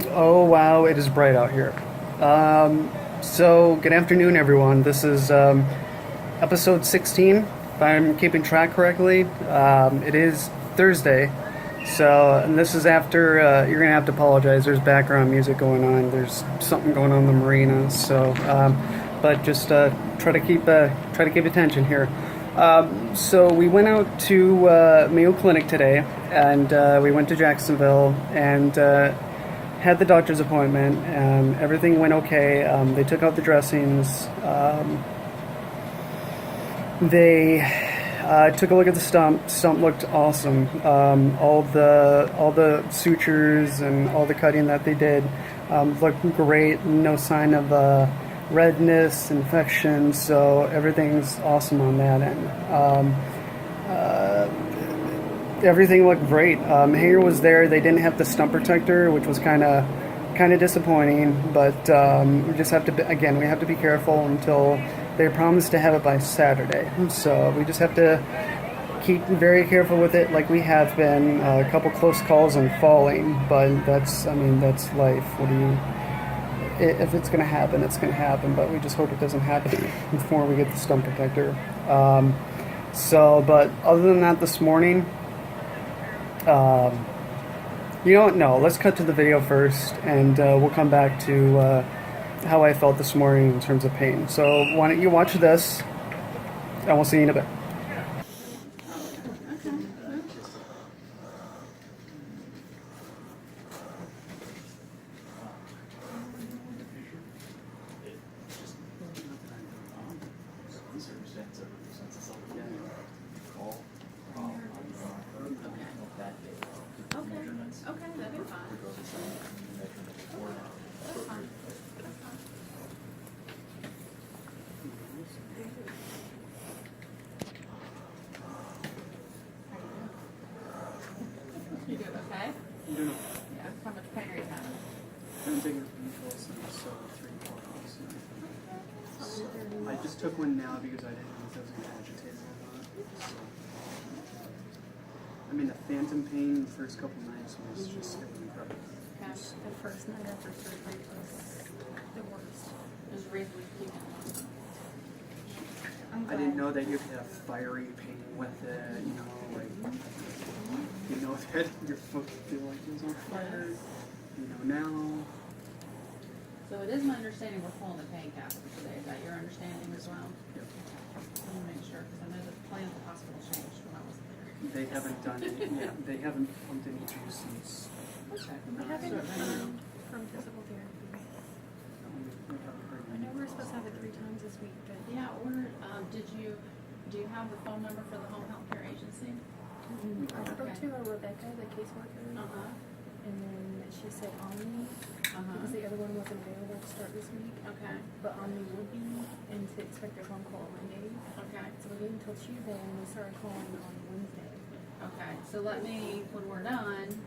Oh wow, it is bright out here. So, good afternoon, everyone. This is episode 16, if I'm keeping track correctly. It is Thursday, so and this is after. You're gonna have to apologize. There's background music going on. There's something going on in the marina. So, but just try to keep attention here. So we went out to Mayo Clinic today, and we went to Jacksonville and had the doctor's appointment. Everything went okay. They took out the dressings. They took a look at the stump. Stump looked awesome. All the sutures and all the cutting that they did looked great. No sign of redness, infection. So everything's awesome on that end. Everything looked great. Hanger was there. They didn't have the stump protector, which was kind of disappointing. But we just have to we have to be careful until they promised to have it by Saturday. So we just have to keep very careful with it, like we have been. A couple close calls and falling, but that's life. If it's going to happen, it's going to happen. But we just hope it doesn't happen before we get the stump protector. But other than that, this morning. You know what? No, let's cut to the video first, and we'll come back to how I felt this morning in terms of pain. So why don't you watch this, and we'll see you in a bit. Okay, that'd be fine. That's fine. That's fine. You doing okay? Yeah. How much pain are you having? I'm taking painkillers since 3 o'clock. I just took one now because I didn't know if I was going to agitate it or not. So. I mean, the phantom pain the first couple nights was just incredible. Okay. The first night after surgery was the worst. There's a reason we keep it. I didn't know that you could have fiery pain with it, you know that your foot could feel like it was on fire, now. So it is my understanding we're pulling the pain catheter today. Is that your understanding as well? Yep. Let me make sure, because I know the plans of the hospital changed when I was there. They haven't done it, they haven't pumped any juice since. Okay. We haven't from physical therapy. I know we're supposed to have it 3 times this week, but Yeah, or do you have the phone number for the home health care agency? I spoke to Rebecca, the caseworker, Uh-huh. and then she said Omni, because the other one wasn't available to start this week. Okay. But Omni would be, and to expect their phone call on Monday. Okay. So we waited until Tuesday, and we started calling on Wednesday. Okay. So when we're done,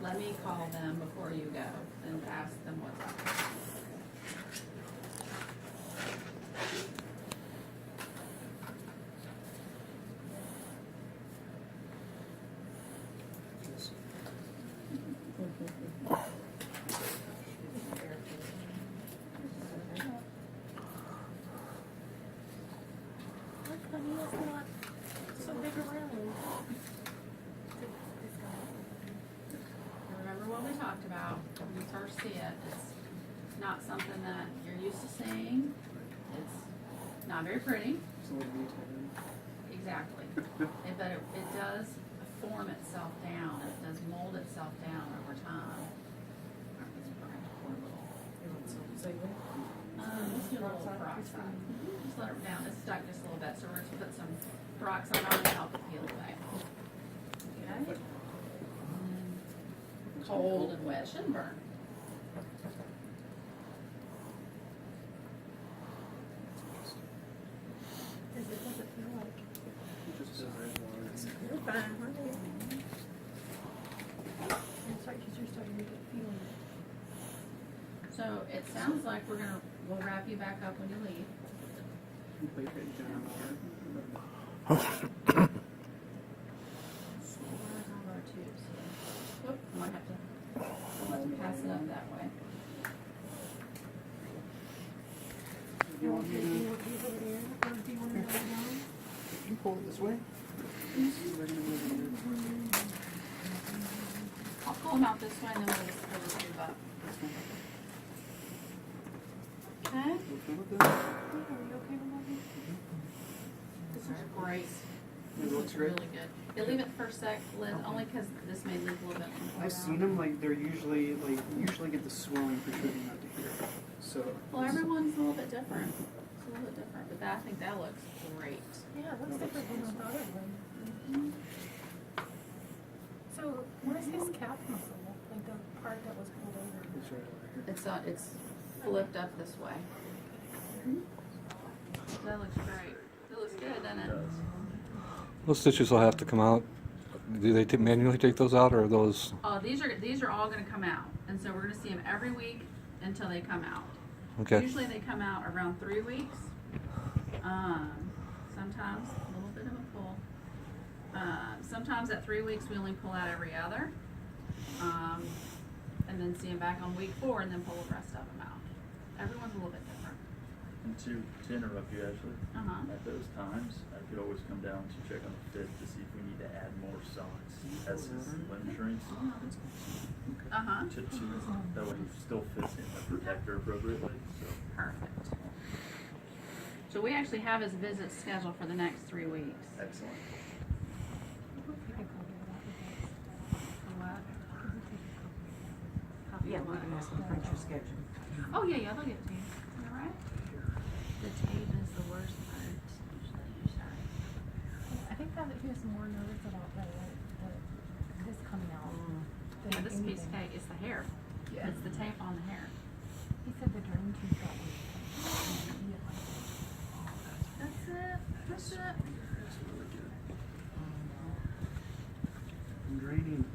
let me call them before you go and ask them what's up. Look, honey, it's not so big around. It's got Remember what we talked about when you first see it? It's not something that you're used to seeing. It's not very pretty. Exactly. But it does form itself down. It does mold itself down over time. Let's do a little peroxide. Just let it down. It's stuck just a little bit, so we're going to put some peroxide on it to help it peel away. Okay? Cold and wet shouldn't burn. Does it feel like? You're You're fine, honey. It's like you're starting to get feeling. So it sounds like we'll wrap you back up when you leave. So we'll have our tubes. Whoop, might have to pass it up that way. You want me to? Do you want these over there, or do you want to go down? You pull it this way. I'll pull them out this way and then we'll just pull the tube up. Okay? Okay with this? Are you okay with that? This is great. It looks great. Really good. You leave it for a sec, Liz, only because this may leak a little bit. I've seen them like they're usually like you usually get the swelling protruding out to here. So. Well, everyone's a little bit different. It's a little bit different, but I think that looks great. Yeah, it looks different than I thought it would. So, where's his calf muscle? Like the part that was pulled over? It's right over here. It's flipped up this way. That looks great. It looks good, doesn't it? Those stitches will have to come out. Do they manually take those out, or are those? Oh, these are all going to come out, and so we're going to see them every week until they come out. Okay. Usually they come out around 3 weeks. Sometimes a little bit of a pull. Sometimes at 3 weeks we only pull out every other, and then see them back on week 4, and then pull the rest of them out. Everyone's a little bit different. And to interrupt you, Ashley, Uh-huh. at those times, I could always come down to check on the fit to see if we need to add more socks as his limb shrinks Uh-huh. to that way he still fits in the protector appropriately. So Perfect. So we actually have his visit scheduled for the next 3 weeks. excellent. Yeah, we're gonna ask them to print your schedule. Oh, yeah, they'll get it to you. All right. The tape is the worst part. I think that he was more nervous about this coming out. Yeah, than this piece of anything. tape is the hair. Yeah. It's the tape on the hair. He said the drain tube got one. That's it. That's it. That's really good. Draining.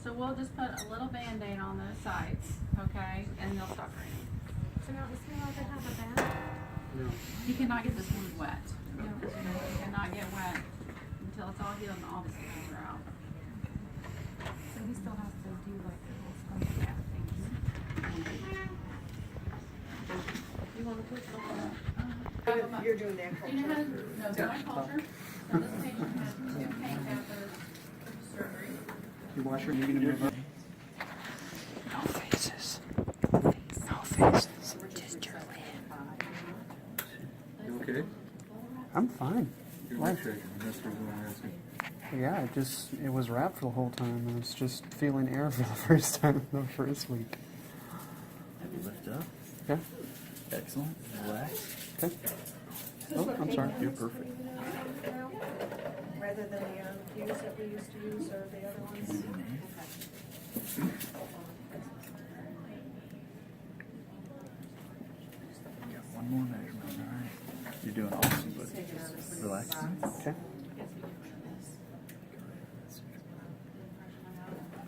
So we'll just put a little Band-Aid on those sides, okay? And they'll stop draining. So now this thing allowed to have a band? No. You cannot get this wound wet. No. You cannot get wet until it's all healed and all the stitches are out. So he still has to do like the whole sponge bath thing. You want to put some You're doing that Do you know how to, no, so my culture, so this patient had 2 pain catheters surgery. You wash her. You're gonna move up. No faces. No faces. Just your lip. You okay? I'm fine. You're Why? shaking. That's the reason why I'm asking. Yeah, it was wrapped for the whole time. I was just feeling air for the first time in the first week. Lift up. Okay. Excellent. Relax. Okay. Oh, I'm sorry. You're perfect. Rather than the fuse that we used to use or the other ones. Got one more measurement. All right. You're doing awesome, but relax. Okay.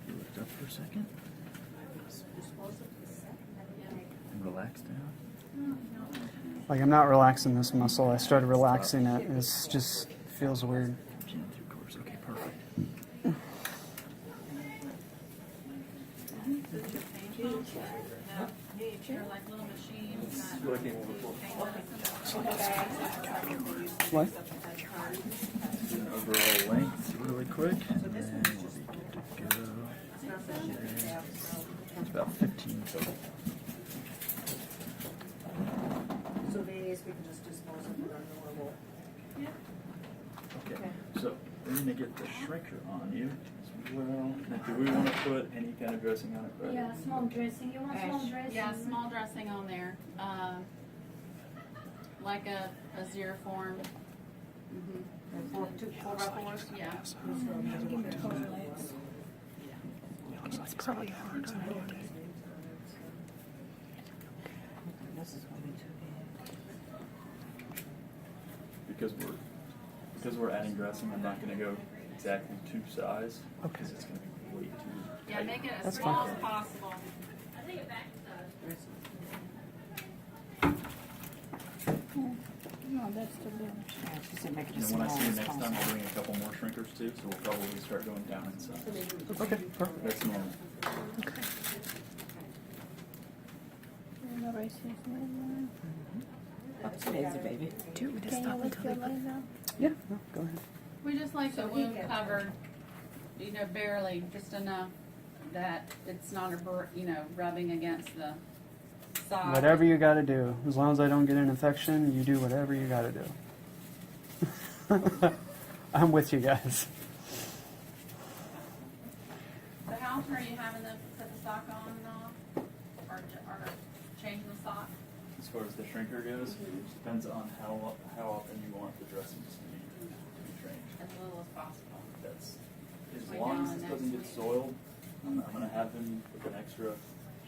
Lift up for a second. And relax down. Like I'm not relaxing this muscle. I started relaxing it. It's just feels weird. Chin through course. Okay, perfect. They're like little machines that. What? Do an overall length really quick. And then we'll be good to go. It's about 15 total. So these we can just dispose of it on normal. Okay, so we're gonna get the shrinker on you as well. Now, do we want to put any kind of dressing on it? Right? Yeah, small dressing. You want small dressing? Yeah, small dressing on there, like a Xeroform. Four ruffles. Yeah. Give me 12 legs. It's probably hard. This is gonna be too big. Because we're adding dressing, I'm not gonna go exactly to size. Okay. Because it's gonna be way too Yeah, tight. make it as That's small fine. as possible. No, that's still there. Yeah, she said make it And as then when I small see you as next time, possible. I'll bring a couple more shrinkers too, so we'll probably start going down in size. Okay. Perfect. That's normal. Today's a baby. Do we just stop until they put it out? Yeah, no, go ahead. We just like the So he wound gets- covered, barely, just enough that it's not rubbing against the side. Whatever you got to do, as long as I don't get an infection, you do whatever you got to do. I'm with you guys. So how often are you having them put the sock on and off, or changing the sock? As far as the shrinker goes, it depends on how often you want the dressings to be changed. As little as possible. That's, as Way long down as the it next doesn't get week. soiled, I'm gonna have them with an extra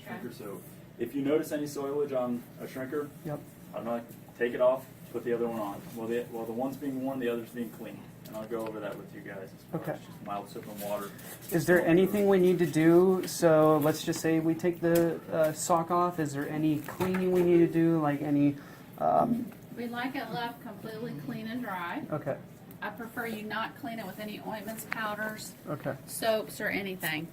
shrinker. So if you notice any soilage on a shrinker, Yep. I'm gonna take it off, put the other one on. While the one's being worn, the other's being cleaned. And I'll go over that with you guys as far Okay. as just mild soap and water. Is there anything we need to do? So let's just say we take the sock off. Is there any cleaning we need to do? Like any? We'd like it left completely clean and dry. Okay. I prefer you not clean it with any ointments, powders, Okay. soaps, or anything.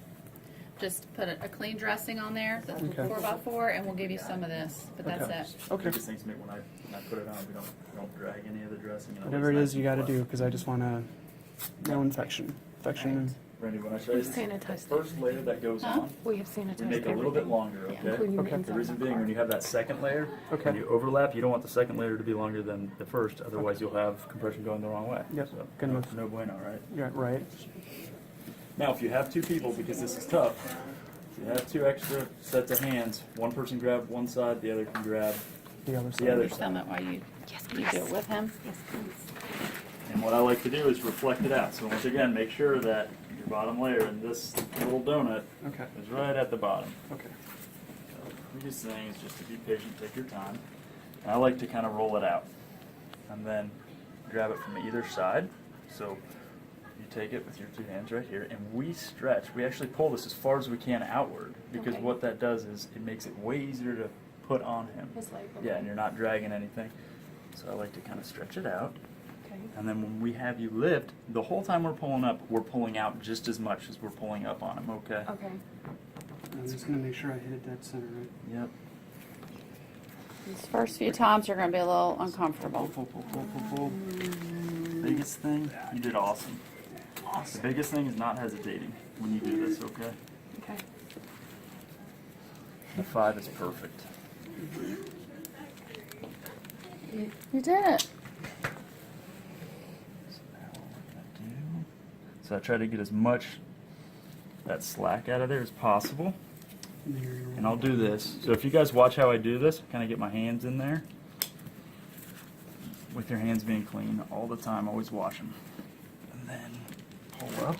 Just put a clean dressing on there, the Okay. 4x4, and we'll give you some of this. But that's Okay. it. Okay. Biggest thing to me when I put it on, we don't drag any of the dressing. And Whatever it always is you nice got to and do, flush. because I just want to no infection. Infection. Randy, when I show you the Sanitized first layer that goes Huh? on, We have we sanitized make it a little bit longer, Yeah. okay? including Okay. the The inside reason of the being, car. when you have that second layer, Okay. when you overlap, you don't want the second layer to be longer than the first, otherwise you'll have compression going the wrong way. Yep. So, Good enough. no bueno, right? Yeah. Right. Now, if you have two people, because this is tough, if you have two extra sets of hands, one person grab one side, the other can grab The other the side. other You film side. it while you do it with him. Yes, please. And what I like to do is reflect it out. So once again, make sure that your bottom layer in this little donut Okay. is right at the bottom. Okay. So the biggest thing is just to be patient, take your time. And I like to kind of roll it out. And then grab it from either side. So you take it with your two hands right here, and we stretch. We actually pull this as far as we can outward, because Okay. what that does is it makes it way easier to put on him. His leg. Yeah, and you're not dragging anything. So I like to kind of stretch it out. Okay. And then when we have you lift, the whole time we're pulling up, we're pulling out just as much as we're pulling up on him, okay? Okay. I'm just gonna make sure I hit it dead center. Right. Yep. These first few times are going to be a little uncomfortable. Pull, pull, pull, pull, pull. Biggest thing, you did awesome. The biggest thing is not hesitating when you do this, okay? Okay. The 5 is perfect. You did it. So I try to get as much that slack out of there as possible. And I'll do this. So if you guys watch how I do this, kind of get my hands in there. With your hands being clean all the time, always wash them. And then pull up.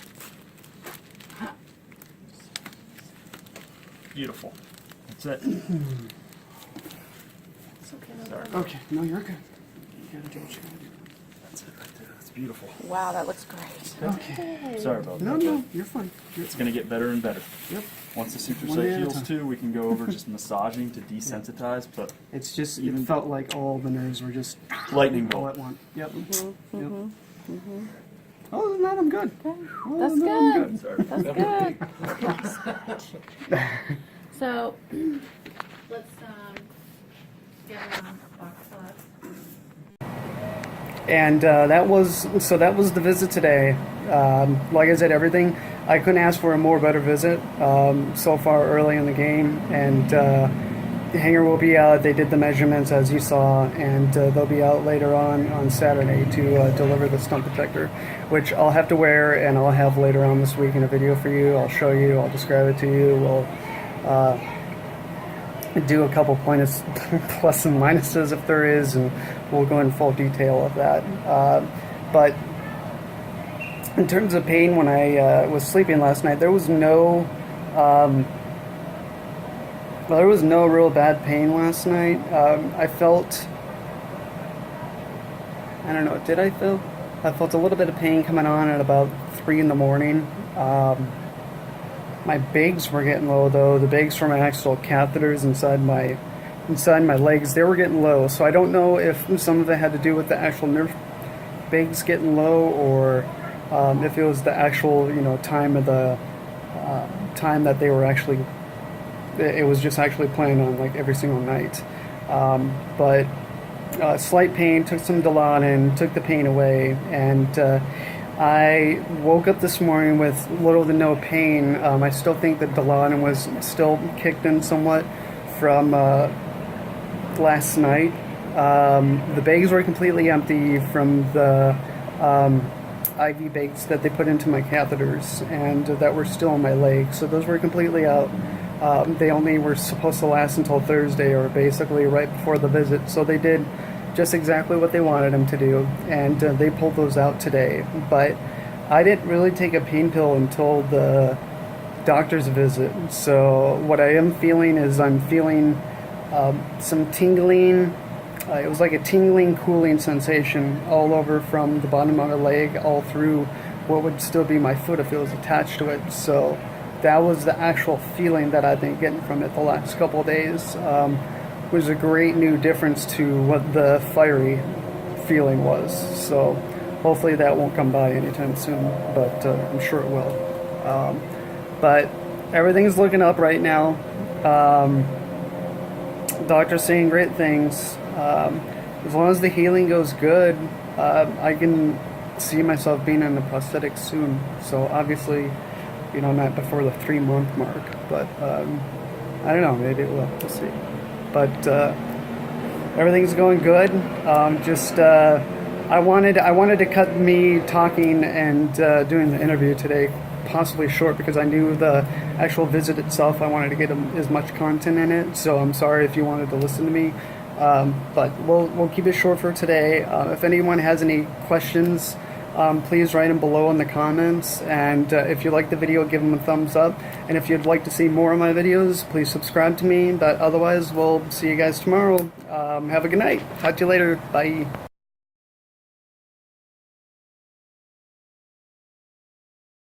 Beautiful. That's it. It's okay. Sorry. Okay. No, you're good. You gotta do what you gotta do. That's it right there. That's beautiful. Wow, that looks great. Okay. Sorry about No, that. no, you're fine. It's going to get better and better. Yep. Once the suture One site day at a heals time. too, we can go over just massaging to desensitize, but It's just Even- it felt like all the nerves were just lightning all bolt. at once. Yep. Mm-hmm. Yep. Other than that, I'm good. Other That's than that, I'm good. Sorry. That's good. So, let's get on box plus. And that was the visit today. Like I said, everything I couldn't ask for a more better visit so far early in the game. And the hanger will be out. They did the measurements as you saw, and they'll be out later on Saturday to deliver the stump protector, which I'll have to wear, and I'll have later on this week in a video for you. I'll show you. I'll describe it to you. We'll do a couple plus and minuses if there is, and we'll go in full detail of that. But in terms of pain, when I was sleeping last night, there was no real bad pain last night. I felt, I don't know, did I feel? I felt a little bit of pain coming on at about 3 in the morning. My bigs were getting low though. The bigs for my actual catheters inside my legs, they were getting low. So I don't know if some of it had to do with the actual nerve bigs getting low, or if it was the actual time of the time that they were actually it was just actually planned on like every single night. But slight pain, took some Dilaudid, took the pain away, and I woke up this morning with little to no pain. I still think that Dilaudid was still kicked in somewhat from last night. The bags were completely empty from the IV bags that they put into my catheters and that were still in my leg. So those were completely out. They only were supposed to last until Thursday, or basically right before the visit. So they did just exactly what they wanted them to do, and they pulled those out today. But I didn't really take a pain pill until the doctor's visit. So what I am feeling is I'm feeling some tingling. It was like a tingling, cooling sensation all over from the bottom of my leg, all through what would still be my foot if it was attached to it. So that was the actual feeling that I've been getting from it the last couple of days. Was a great new difference to what the fiery feeling was. So hopefully that won't come by anytime soon, but I'm sure it will. But everything's looking up right now. Doctor's saying great things. As long as the healing goes good, I can see myself being in the prosthetic soon. So obviously, not before the 3-month mark, but I don't know, maybe it will. We'll see. But everything's going good. I wanted to cut me talking and doing the interview today possibly short, because I knew the actual visit itself, I wanted to get as much content in it. So I'm sorry if you wanted to listen to me. But we'll keep it short for today. If anyone has any questions, please write them below in the comments. And if you like the video, give them a thumbs up. And if you'd like to see more of my videos, please subscribe to me. But otherwise, we'll see you guys tomorrow. Have a good night. Talk to you later. Bye.